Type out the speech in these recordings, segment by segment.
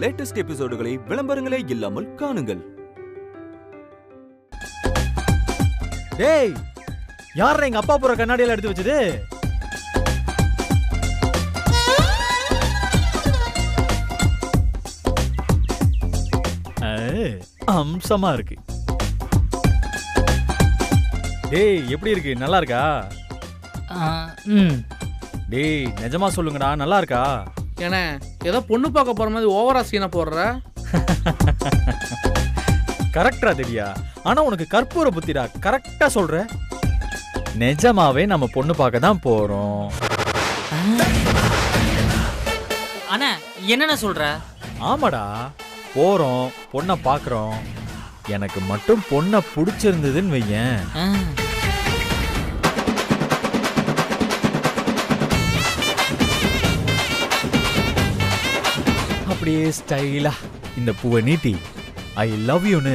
Latest எபிசோடுகளை விளம்பரங்களே இல்லாமல் காணுங்கள். டேய், யாரா எங்க அப்பா போற கண்ணாடியில எடுத்து வச்சது? அம்சமா இருக்கு. டேய், எப்படி இருக்கு? நல்லா இருக்கா? டேய், நிஜமா சொல்லுங்கடா, நல்லா இருக்கா? ஏன்னா ஏதோ பொண்ணு பார்க்க போற மாதிரி ஓவரா சீனை போடுற. கரெக்டா தெரியா? ஆனா உனக்கு கற்பூர புத்திடா. கரெக்டா சொல்ற. நிஜமாவே நம்ம பொண்ணு பார்க்க தான் போறோம். அண்ணா என்னென்ன சொல்ற? ஆமாடா, போறோம், பொண்ணை பாக்குறோம். எனக்கு மட்டும் பொண்ணை பிடிச்சிருந்ததுன்னு வையேன், அப்படியே ஸ்டைலா இந்த பூவை நீட்டி ஐ லவ் யூன்னு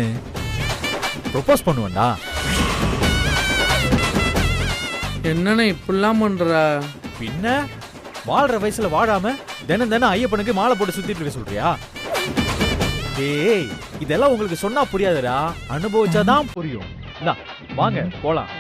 ப்ரொபோஸ் பண்ணுவேன்டா. என்னன்னு இப்படிலாம் பண்ற? பின்ன வாழ்ற வயசுல வாழாம தினம் தினம் ஐயப்பனுக்கு மாலை போட்டு சுத்திட்டு இருக்க சொல்றியா? டேய், இதெல்லாம் உங்களுக்கு சொன்னா புரியாதுடா, அனுபவிச்சாதான் புரியும். வாங்க போலாம்.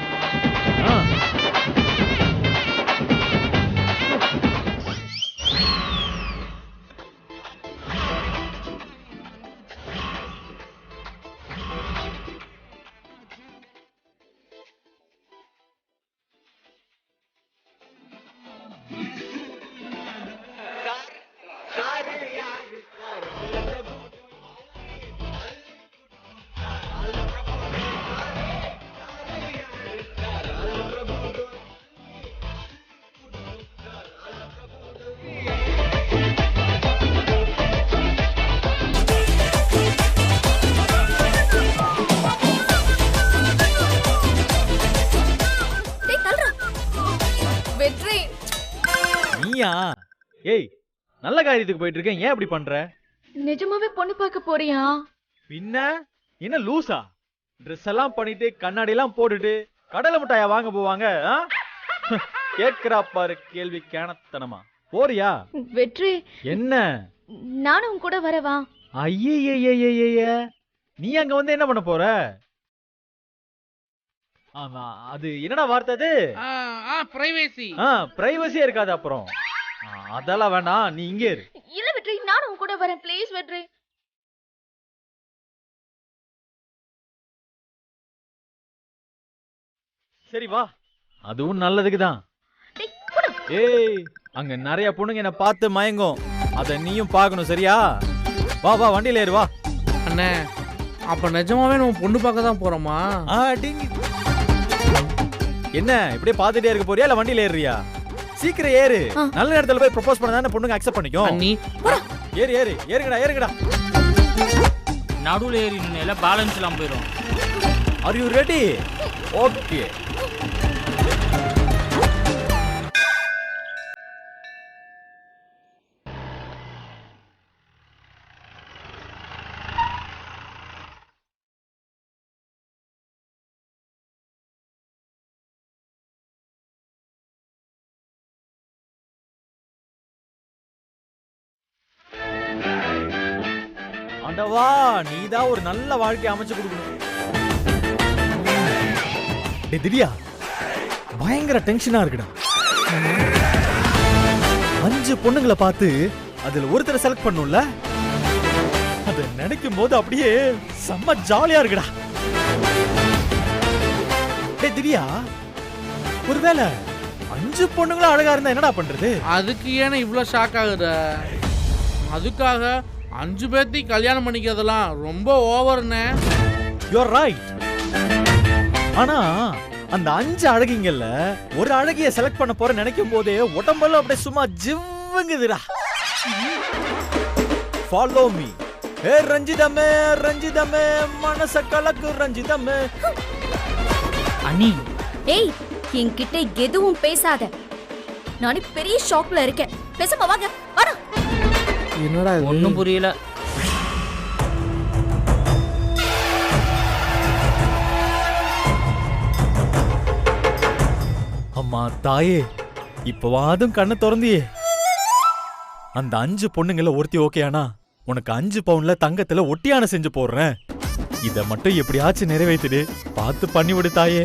ஏய், நல்ல காரியத்துக்கு போயிட்டு இருக்கேன், ஏன் இப்படி பண்ற? நிஜமாவே பொண்ணு பார்க்க போறியா? பின்ன என்ன லூசா? ட்ரெஸ் எல்லாம் பண்ணிட்டு கண்ணாடி எல்லாம் போட்டுட்டு கடலை மிட்டாயா வாங்க போவாங்க? கேட்கிறா பாரு கேள்வி, கேணத்தனமா. போறியா? வெற்றி, என்ன? நானும் உன் கூட வரவா? ஐய, நீ அங்க வந்து என்ன பண்ண போற? ஆமா, அது என்னடா வார்த்தை? அது பிரைவசி. பிரைவசியா இருக்காது. அப்புறம் அதெல்லாம் வேண்டாம், நீ இங்கே இரு. இல்ல வெற்றி, நானும் உன் கூட வரேன். ப்ளீஸ் வெற்றி. சரி வா, அதுவும் நல்லதுக்கு தான். ஏய், அங்க நிறைய பொண்ணுங்க என்ன பார்த்து மயங்கும், அத நீயும் பார்க்கணும், சரியா? வா வா, வண்டியில ஏறு, வா. அண்ணே, அப்ப நிஜமாவே நம்ம பொண்ணு பார்க்க தான் போறோமா? என்ன இப்படியே பார்த்துட்டே இருக்க போறியா இல்ல வண்டியில ஏறுறியா? சீக்கிரம் ஏறு. நல்ல நேரத்துல போய் ப்ரோபோஸ் பண்ணா பொண்ணுங்க அக்செப்ட் பண்ணிக்கும். நீ ஏறுங்கடா. நடுவுல ஏறி நின்ன பேலன்ஸ் எல்லாம் போயிடும். Are you ready? ஓகே. ஆண்டவா, நீதான் ஒரு நல்ல வாழ்க்கை அமைச்சு கொடுக்கணும். திவ்யா, பயங்கர டென்ஷனா இருக்குடா. 5 பொண்ணுங்களை பார்த்து அதுல ஒருத்தரை செலக்ட் பண்ணும்ல, அது நினைக்கும் போது அப்படியே செம்ம ஜாலியா இருக்குடா. திவ்யா, ஒருவேளை 5 பொண்ணுங்களும் அழகா இருந்தா என்னடா பண்றது? அதுக்கு ஏன்னா இவ்வளவு ஷாக் ஆகுற? அதுக்காக 5 பேர்த்தையும் கல்யாணம் பண்ணிக்கிறதெல்லாம் ரொம்ப ஓவர்னே. You are right. ஆனா அந்த 5 அழகிங்கல்ல ஒரு அழகிய செலக்ட் பண்ண போற நினைக்கும் போதே உடம்பெல்லாம் அப்படியே சும்மா ஜிவ்வுங்குதுடா. Follow me. ஏ ரஞ்சிதமே மனச கலக்கு ரஞ்சிதமே. அண்ணி, ஏய், என்கிட்ட எதுவும் பேசாத. நானே பெரிய ஷாக்ல இருக்கேன். பேசாம வாங்க. வாடா. என்னடா ஒண்ணும் புரியல. அம்மா தாயே, இப்பவாதும் கண்ணை திறந்தியே. அந்த 5 பொண்ணுங்கள ஒருத்தி ஓகேயானா உனக்கு 5 பவுன்ல தங்கத்துல ஒட்டியான செஞ்சு போடுறேன். இத மட்டும் எப்படியாச்சும் நிறைவேத்திடு. பார்த்து பண்ணி விடு தாயே.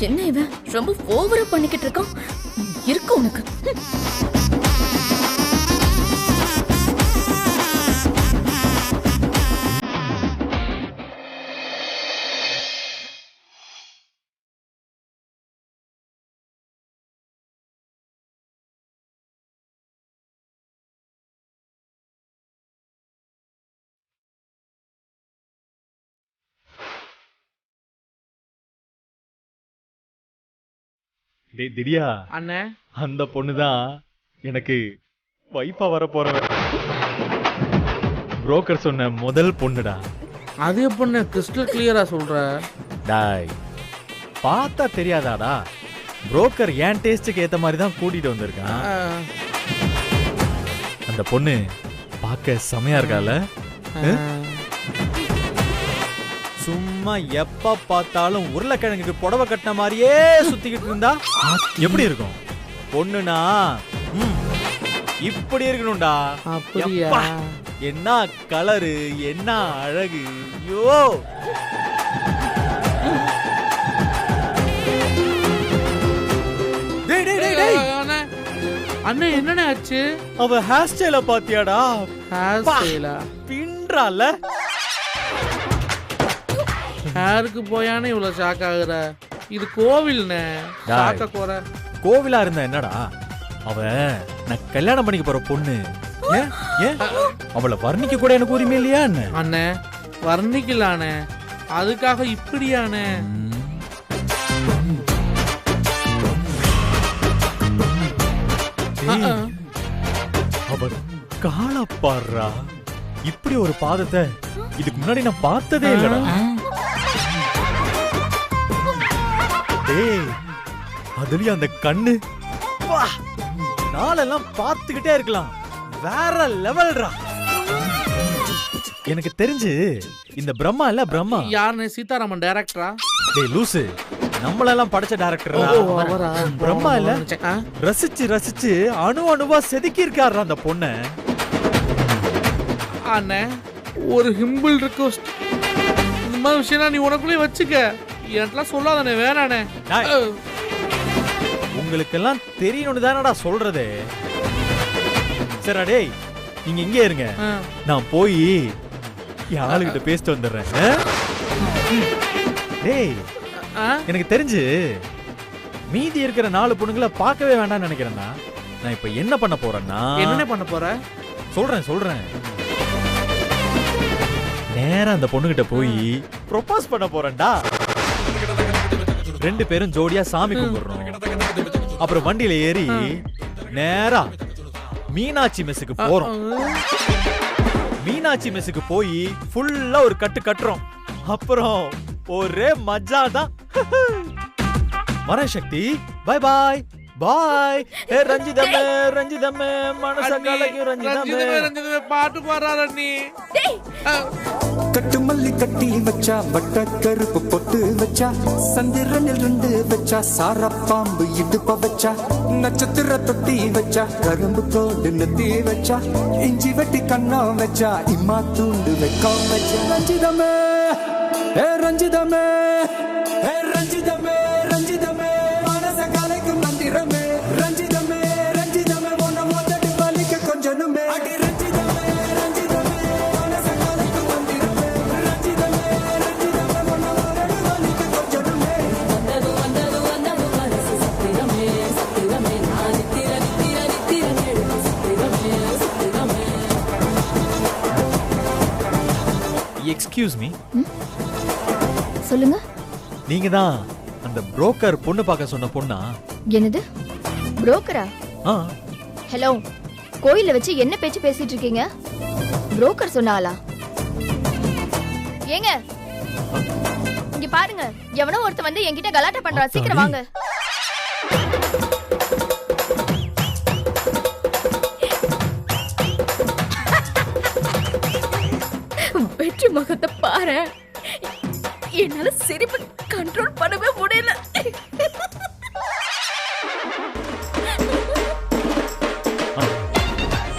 என்ன இவன் ரொம்ப ஓவரா பண்ணிக்கிட்டு இருக்கான். இருக்கு உனக்கு. டேய் திடியா, அண்ணே அந்த பொண்ணுதான் எனக்கு வைஃபா வர போறவ. புரோக்கர் சொன்ன முதல் பொண்ணுடா. அது எப்படிண்ணே கிறிஸ்டல் கிளியரா சொல்ற? டாய், பார்த்தா தெரியாதாடா? புரோக்கர் என் டேஸ்டுக்கு ஏத்த மாதிரி தான் கூட்டிட்டு வந்திருக்கான். அந்த பொண்ணு பார்க்க செமையா இருக்கால? சும்மா எப்ப பார்த்தாலும் உருளைக்கிழங்குக்கு புடவை கட்டின மாதிரியே சுத்திக்கிட்டு இருந்தா எப்படி இருக்கும்? பொண்ணுனா இப்படி இருக்கணும்டா. அப்படியா? எப்பா, என்ன கலரு, என்ன அழகு. ஐயோ, டேய் டேய் டேய் டேய், அண்ணே என்னண்ணே ஆச்சு? அவ ஹேர் ஸ்டைல பாத்தியாடா? ஹேர் ஸ்டைலா? பின்றால. ஹேருக்கு போயானே இவ்வளவு ஷாக் ஆகுற? இது கோவில்னே. ஷாக்க போற கோவிலா இருந்தா என்னடா? அவ நான் கல்யாணம் பண்ணிக்க போற பொண்ணு. ஏன் ஏன் அவளை வர்ணிக்க கூட எனக்கு உரிமை இல்லையா? அண்ணே வர்ணிக்கலானே, அதுக்காக இப்படியானே? அவ கால பாடுறா. இப்படி ஒரு பாதத்தை இதுக்கு முன்னாடி நான் பார்த்ததே இல்லடா. டேய், அதுலயும் அந்த கண்ணு, நாளெல்லாம் பார்த்துக்கிட்டே இருக்கலாம். வேற லெவல்ரா. எனக்கு தெரிஞ்சு இந்த பிரம்மா இல்ல, பிரம்மா யாருன்னு? சீதாராமன் டைரக்டரா? டேய் லூசு, நம்மளெல்லாம் படைச்ச டைரக்டரா? பிரம்மா இல்ல, ரசிச்சு ரசிச்சு அணு அணுவா செதுக்கி இருக்காரு அந்த பொண்ண. அண்ணே ஒரு ஹிம்பிள் ரிக்வெஸ்ட், இந்த மாதிரி விஷயம் நீ உனக்குள்ளே வச்சுக்க, என்கிட்டலாம் சொல்லாதானே. வேணானே. உங்களுக்கெல்லாம் தெரியணும்னு தானடா சொல்றது. சரிடா டேய், நீங்க இங்கே இருங்க, நான் போய் என் ஆளுகிட்ட பேசிட்டு வந்துடுறேன். டேய், எனக்கு தெரிஞ்சு மீதி இருக்கிற 4 பொண்ணுங்களை பார்க்கவே வேண்டாம்னு நினைக்கிறேன்னா, நான் இப்ப என்ன பண்ண போறேன்னா, என்ன பண்ண போற? சொல்றேன். நேரா அந்த பொண்ணுகிட்ட போய் ப்ரொபோஸ் பண்ண போறேன்டா. 2 பேரும் ஜோடியா சாமி கும்பிடுறோம். அப்புறம் வண்டியில ஏறி நேரா மீனாட்சி மெஸ்ஸுக்கு போறோம். மீனாட்சி மெஸ்ஸுக்கு போய் ஃபுல்லா ஒரு கட்டு கட்டுறோம். அப்புறம் ஒரே மஜா தான். வரேன் சக்தி. பை பாய் பாய். ஏ ரஞ்சிதமே ரஞ்சிதமே மனச கலக்கி ரஞ்சிதமே. பாட்டு பாடுறாரு நீ. கட்டு மல்லி கட்டி வச்சா, வட்ட கருப்பு பொட்டு வச்சா, சந்திரனில் 2 வச்சா, சார பாம்பு இடுப்ப வச்சா, நட்சத்திர தொட்டி வச்சா, கரும்பு தோடு நெத்தி வச்சா, இஞ்சி வெட்டி கண்ணம் வச்சா, இம்மா தூண்டு வைக்கம் வச்சா. ரஞ்சிதமே ஏ ரஞ்சிதமே, ஏ ரஞ்சிதமே ரஞ்சிதமே, மனச கலைக்கும் மந்திரமே. ரஞ்சிதமே ரஞ்சிதமே, உன்னை மொத்தடி வலிக்க கொஞ்சனுமே. அடி ரஞ்சிதமே ரஞ்சிதமே, மனச கலைக்கும் மந்திரமே. ரஞ்சிதமே ரஞ்சிதமே, உன்னை மொத்தடி வலிக்க கொஞ்சனுமே. வந்தது வந்தது வந்தது மனசு சத்திரமே சத்திரமே, நான் நித்திர நித்திர நித்திர நெடுக்கு சத்திரமே சத்திரமே. எக்ஸ்கியூஸ் மீ, சொல்லுங்க. நீங்க தான் அந்த புரோக்கர் பொண்ணு பார்க்க சொன்ன பொண்ணா? என்னது புரோக்கரா? ஹலோ, கோயில வச்சு என்ன பேச்சு பேசிட்டு இருக்கீங்க? புரோக்கர் சொன்னாலா? ஏங்க இங்க பாருங்க, எவனோ ஒருத்த வந்து என்கிட்ட கலாட்டா பண்றான். சீக்கிரம் வாங்க. வெற்றி முகத்தை பாரு. என்னால சிரிப்பு கண்ட்ரோல் பண்ணவே முடியல.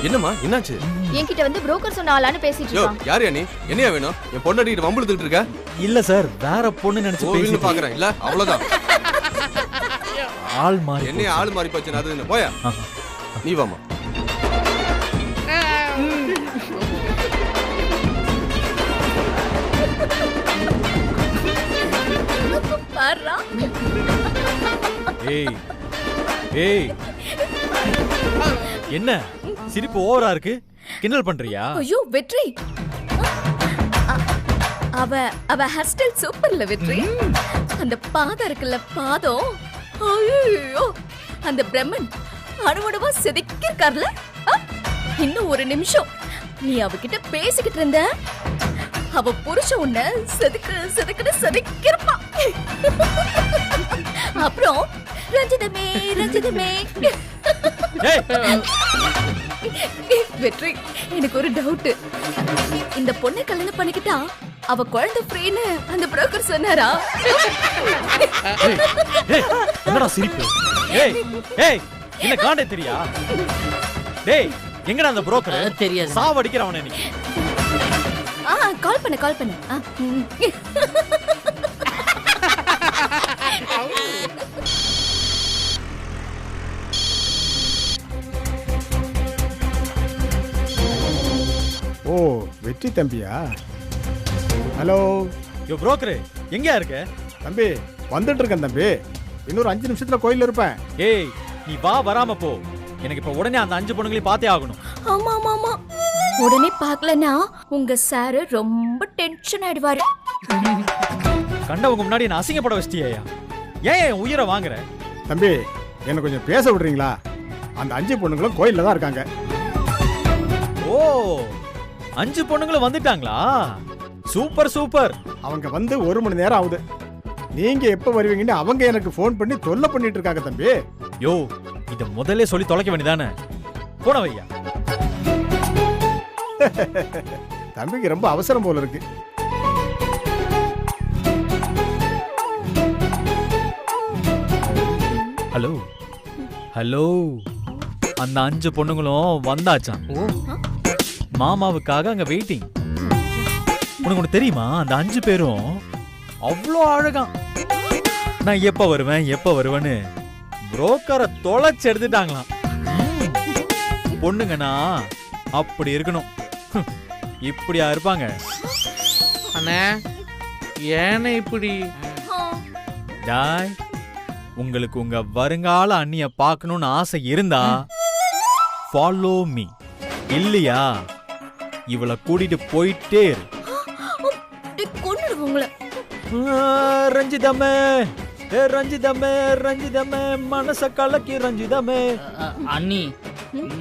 என்னம்மா என்னாச்சு? என்கிட்ட வந்து புரோக்கர் சொன்ன ஆளான்னு பேசிட்டு யோ இருக்கான். யாரையா நீ? என்னையா வேணும்? என் பொண்டாட்டிட்டு வம்புழுத்துட்டு இருக்க? இல்ல சார், வேற பொண்ணு நினைச்சு கோவில்னு பேசிட்டு பாக்குறேன் இல்ல அவ்வளவுதான். ஆள் மாறி என்னைய ஆளு மாறி போச்சு அது என்ன போயா? நீ வாமா. பாருடா. ஏய் ஏய், என்ன சிரிப்பு ஓவரா இருக்கு? கிண்டல் பண்றியா? ஐயோ வெற்றி, அவ அவ ஹேர் ஸ்டைல் சூப்பர்ல வெற்றி. அந்த பாதம் இருக்குல்ல, பாதம், ஐயோ அந்த பிரம்மன் அணுவணுவா செதுக்கிருக்கார்ல. இன்னும் ஒரு நிமிஷம் நீ அவகிட்ட பேசிக்கிட்டு இருந்த, அவ புருஷ உன்னை செதுக்குன்னு செதுக்கிருப்பா. அப்புறம் ரஞ்சிதமே ரஞ்சிதமே. ஏய், வெற்றி, எனக்கு ஒரு டவுட். இந்த பொண்ணை கல்யாணம் பண்ணிக்கிட்டா அவ குழந்தை ஃப்ரீன்னு அந்த புரோக்கர் சொன்னாரா? ஏய், என்னடா சிரிப்பு? ஏய் ஏய், என்ன காண்டே தெரியா? டேய், எங்கடா அந்த புரோக்கர்? தெரியாது. சாவடிக்கிறவன இன்னைக்கு. கால் பண்ணு. ஓ, வெற்றி தம்பியா? ஹலோ யோ புரோக்கர், எங்கயா இருக்க? தம்பி, வந்துட்டு இருக்கேன் தம்பி. இன்னொரு 5 நிமிஷத்துல கோயில்ல இருப்பேன். ஏய், நீ வா, வராம போ. எனக்கு இப்ப உடனே அந்த 5 பொண்ணுங்களையும் பார்த்தே ஆகணும். ஆமா, உடனே பார்க்கலனா உங்க சார் ரொம்ப டென்ஷன் ஆயிடுவாரு. கண்டவங்க முன்னாடி நான் அசிங்கப்பட வச்சிட்டியா? ஏன் என் உயிரை வாங்குற? தம்பி, என்ன கொஞ்சம் பேச விடுறீங்களா? அந்த 5 பொண்ணுங்களும் கோயில்ல தான் இருக்காங்க. ஓ, 5 பொண்ணுங்களும் வந்துட்டாங்களா? Super super. அவங்க வந்து 1 மணி நேரம் ஆகுது. நீங்க எப்ப வருவீங்கன்னு அவங்க எனக்கு ஃபோன் பண்ணி தொல்லை பண்ணிட்டு இருக்காங்க தம்பி. யோ, இத முதல்ல சொல்லி தொலைக்க வேண்டியதானே? போன வையா. தம்பிக்கு ரொம்ப அவசரம் போல இருக்கு. ஹலோ ஹலோ, அந்த 5 பொண்ணுங்களும் வந்தாச்சாம். மாமாவுக்காக அங்க வெயிட்டிங். உனக்கு ஒண்ணு தெரியுமா? அந்த 5 பேரும் அவ்வளோ அழகா. நான் எப்ப வருவேன்னு புரோக்கரை தொலைச்சு எடுத்துட்டாங்களாம். பொண்ணுங்கண்ணா அப்படி இருக்கணும். இப்படியா இருப்பாங்க? அண்ணே, ஏனே இப்படி? டாய், உங்களுக்கு உங்க வருங்கால அண்ணிய பார்க்கணும்னு ஆசை இருந்தா ஃபாலோ மீ. இல்லையா இவளை கூட்டிட்டு போயிட்டே இரு. உங்களை ரஞ்சிதமே, ரஞ்சிதமே, மனச கலக்கி ரஞ்சிதமே. அண்ணி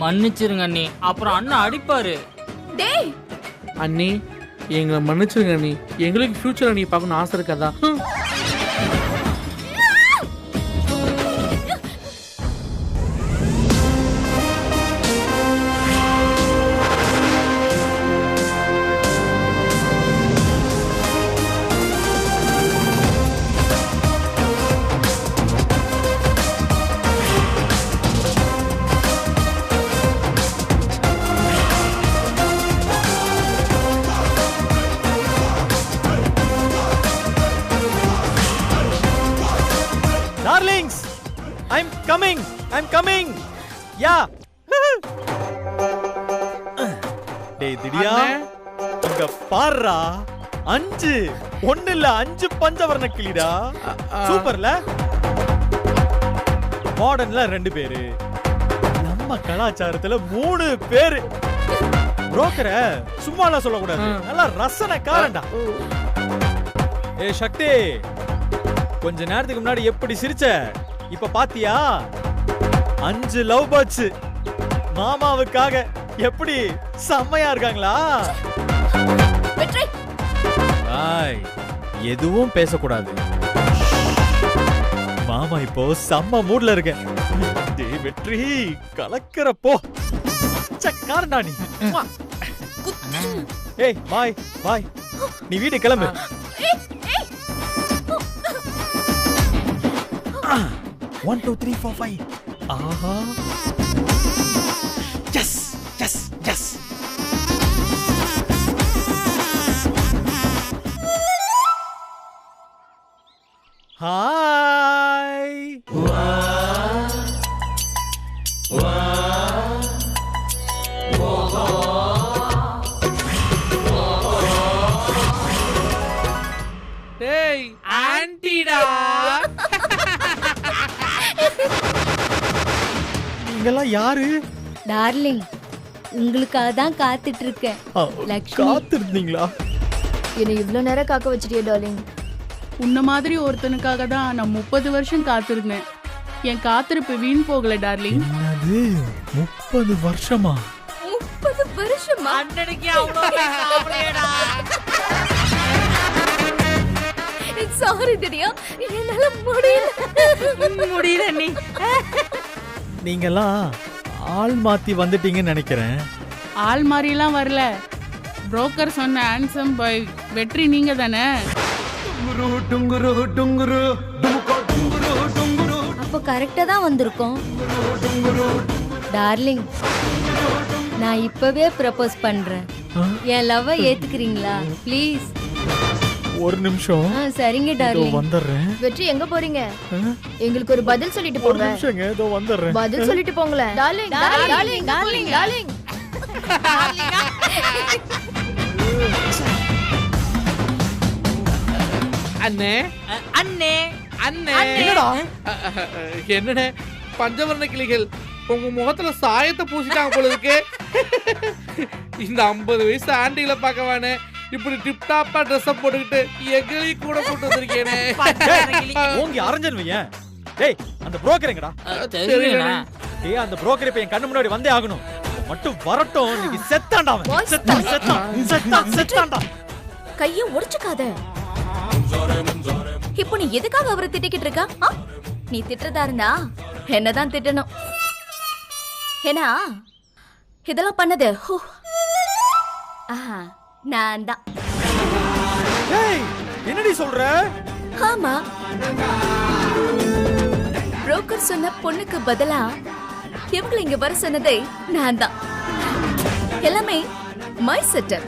மன்னிச்சிருங்க அண்ணி, அப்புறம் அண்ணன் அடிப்பாரு. டேய் அண்ணி, எங்களை மன்னிச்சிருங்க அண்ணி. எங்களுக்கு ஃபியூச்சர்ல நீ பார்க்கணும் ஆசை இருக்காதா? Darlings, I'm coming. Yeah. டேய் திடியா, இங்க பாருடா. 5 ஒண்ணு இல்ல, 5 பஞ்சவர்ண கிளிடா. சூப்பர்ல. மாடர்ன்ல 2 பேரு, நம்ம கலாச்சாரத்துல 3 பேரு. புரோக்கரை சும்மாலாம் சொல்லக்கூடாது, நல்லா ரசனைக்காரன்டா. ஏ சக்தி, கொஞ்ச நேரத்துக்கு முன்னாடி எப்படி சிரிச்ச, இப்ப பாத்தியா? 5 லவ் பேர்ட்ஸ் மாமாவுக்காக எப்படி செம்மையா இருக்காங்களா? வெற்றி, ஆய், எதுவும் பேசக்கூடாது. மாமா இப்போ செம்ம மூட்ல இருக்க. டேய் வெற்றி, கலக்கறப்போ சக்காரடா நீ. ஏய் பாய், நீ வீட்டுக்கு கிளம்பு. 1 2 3 4 5. ஆஹா, எஸ் எஸ். ஹாய். டேய் ஆன்டிடா. நீங்கெல்லாம் யாரு? டார்லிங், உங்களுக்காக தான் காத்துட்டு இருக்கேன். லக்ஷ்மி. காத்திருந்தீங்களா? என்னை இவ்ளோ நேரம் காக்க வச்சிட்டியே டார்லிங். உன்ன மாதிரி ஒருத்தனுக்காக தான் நான் 30 வருஷம் காத்திருந்தேன். என் காத்திருப்பு வீண் போகல டார்லிங். என்னது 30 வருஷமா? 30 வருஷமா? அண்ணனுக்கு அவ்வளோ சாப்பிடலடா. சாரி திவ்யா, என்னால முடியல நீ. நீங்கெல்லாம் ஆள் மாத்தி வந்துட்டீங்கன்னு நினைக்கிறேன். ஆள் மாதிரிலாம் வரல. புரோக்கர் சொன்ன ஹேண்ட்ஸம் பாய் வெற்றி நீங்க தானே? அப்போ கரெக்டா தான் வந்திருக்கோம். டார்லிங், நான் இப்பவே ப்ரப்போஸ் பண்றேன். என் லவ்வை ஏத்துக்கிறீங்களா ப்ளீஸ்? ஒரு நிமிஷம். சரிங்க டார்லிங். வந்துடுறேன். வெற்றி எங்க போறீங்க? எங்களுக்கு ஒரு பதில் சொல்லிட்டு ஒரு போங்க. நிமிஷங்க, இதோ வந்துடுறேன். பதில் சொல்லிட்டு போங்களேன். Darling darling darling darling. அண்ணே அண்ணே அண்ணே. என்னடா? என்னண்ணே பஞ்சவர்ண கிளிகள் உங்க முகத்துல சாயத்தை பூசிட்டாங்க போல இருக்கு. இந்த 50 வயசு ஆண்டிகளை பார்க்கவானே இப்படி டிப் டாப்பா ட்ரெஸ் போட்டுக்கிட்டு எங்களையும் கூட கூட்டு வந்திருக்கேனே. ஓங்கி அரஞ்சன் வையேன். டேய், அந்த புரோக்கர் எங்கடா? தெரியுமா? டேய், அந்த புரோக்கர் இப்ப என் கண்ணு முன்னாடி வந்தே ஆகணும். மட்டும் வரட்டும். இன்னைக்கு செத்தான்டா அவன். செத்தான்டா. கைய உடைச்சுக்காத. இப்போ நீ எதுக்காக அவரை திட்டிக்கிட்டு இருக்கா? நீ திட்டுறதா இருந்தா என்னதான் திட்டணும். ஏன்னா இதெல்லாம் பண்ணது நான் தான். ஏய், என்னடி சொல்ற? ஆமா, புரோக்கர் சொன்ன பொண்ணுக்கு பதிலா இவங்களை இங்க வர சொன்னதே நான் தான். எல்லாமே மை செட்டப்.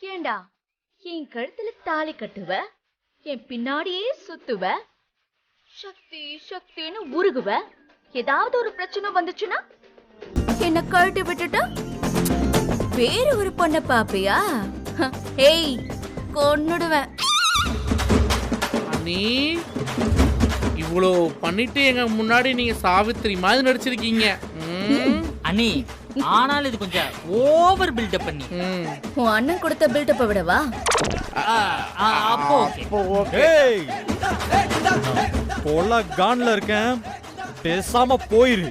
ஏண்டா, என் கழுத்துல தாலி கட்டுவ, என் பின்னாடியே சுத்துவ, சக்தி சக்தின்னு உருகுவ. ஏதாவது ஒரு பிரச்சனை வந்துச்சுன்னா என்ன கழட்டி விட்டுட்டா வேற ஒரு பொண்ண பாப்பியா? ஏய், கொன்னுடுவேன். நீ இவ்வளோ பண்ணிட்டு எங்க முன்னாடி நீங்க சாவித்திரி மாதிரி நடிச்சிருக்கீங்க. அண்ணி, ஆனாலும் இது கொஞ்சம் ஓவர் பில்டப் பண்ணி. உன் அண்ணன் கொடுத்த பில்டப்பை விடவா? அப்போ ஏய், போல கான்ல இருக்கேன், பேசாம போயிரு.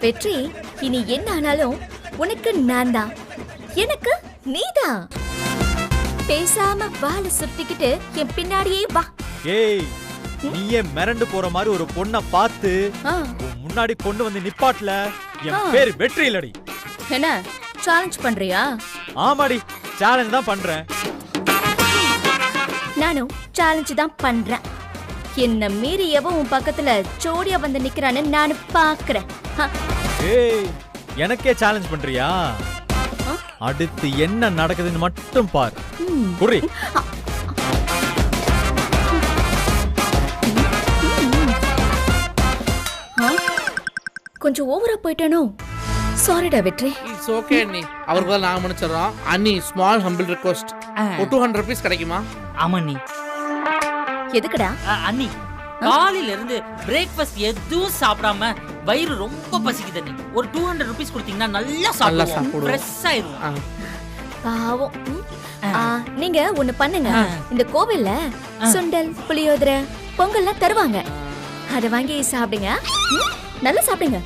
வெற்றி, இனி என்ன ஆனாலும் உனக்கு நான் தான், எனக்கு நீதான். பேசாம வாழ சுத்திக்கிட்டு என் பின்னாடியே வா. ஏய், நீயே மிரண்டு போற மாதிரி ஒரு பொண்ண பார்த்து உன் முன்னாடி கொண்டு வந்து நிப்பாட்ல. என் பேரு வெற்றி இல்லடி. என்ன சேலஞ்ச் பண்றியா? ஆமாடி, சேலஞ்ச் தான் பண்றேன். நானும் சேலஞ்ச் தான் பண்றேன். என்ன மீறி எவன் உன் பக்கத்துல ஜோடியா வந்து நிக்கிறான்னு நான் பாக்குறேன். ஏய், எனக்கே சேலஞ்ச் பண்றியா? அடுத்து என்ன நடக்குதுன்னு மட்டும் பாரு. குறி. கொஞ்சம் ஓவரா போயிட்டானோ? சாரிடா வெற்றி. இட்ஸ் ஓகே அண்ணி, அவருக்கு தான் நாங்க மன்னிச்சிடறோம். அண்ணி, ஸ்மால் ஹம்பிள் ரிக்வெஸ்ட், ஒரு 200 rupees கிடைக்குமா? ஆமா அண்ணி. எதுக்குடா? அண்ணி, காலையில இருந்து பிரேக்ஃபாஸ்ட் எதுவும் சாப்பிடாம வயிறு ரொம்ப பசிக்குது அண்ணி. ஒரு 200 rupees கொடுத்தீங்கன்னா நல்லா சாப்பிடுவோம். ஃப்ரெஷ் ஆயிரும். பாவம். நீங்க ஒண்ணு பண்ணுங்க, இந்த கோவில்ல சுண்டல், புளியோதரை, பொங்கல்லாம் தருவாங்க. அத வாங்கி சாப்பிடுங்க. நல்லா சாப்பிடுங்க.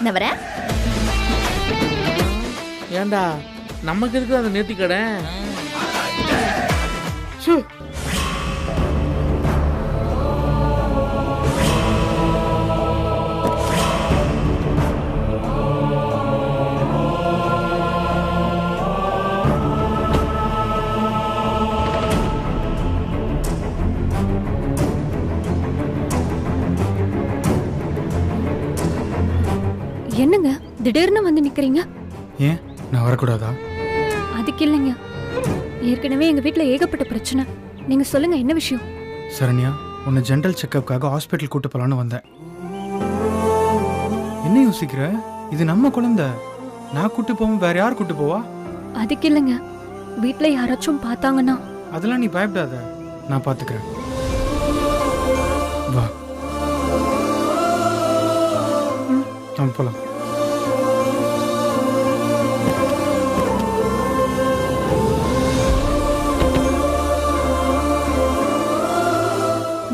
நான் வரேன். ஏண்டா, நமக்கு இருக்கு அந்த நேர்த்தி கடை. என்னங்க திடீர்னு வந்து நிக்கிறீங்க? ஏன் நான் வரக்கூடாதா? அதுக்கு இல்லைங்க, ஏற்கனவே எங்க வீட்ல ஏகப்பட்ட பிரச்சனை. நீங்க சொல்லுங்க என்ன விஷயம்? சரண்யா, உன்னை ஜென்ரல் செக்கப்புக்காக ஹாஸ்பிட்டல் கூட்டு போலான்னு வந்தேன். என்ன யோசிக்கிற? இது நம்ம குழந்தை. நான் கூட்டு போவோம், வேற யார் கூட்டு போவா? அதுக்கு இல்லைங்க, வீட்ல யாராச்சும் பார்த்தாங்கன்னா. அதெல்லாம் நீ பயப்படாத, நான் பாத்துக்கிறேன். வா நம்ம போலாம்.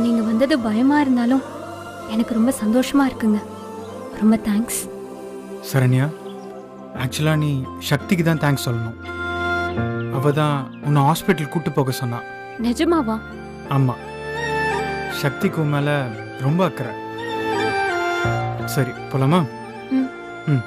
நீங்க வந்தது பயமா இருந்தாலும் எனக்கு ரொம்ப சந்தோஷமா இருக்குங்க. ரொம்ப தேங்க்ஸ். சரண்யா, ஆக்சுவலா நீ சக்திக்கு தான் தேங்க்ஸ் சொல்லணும். அவ தான் உன்னை ஹாஸ்பிட்டல் கூட்டு போக சொன்னா. நிஜமாவா? ஆமா, சக்திக்கு உன் மேல ரொம்ப அக்கறை. சரி போலாமா? ம்.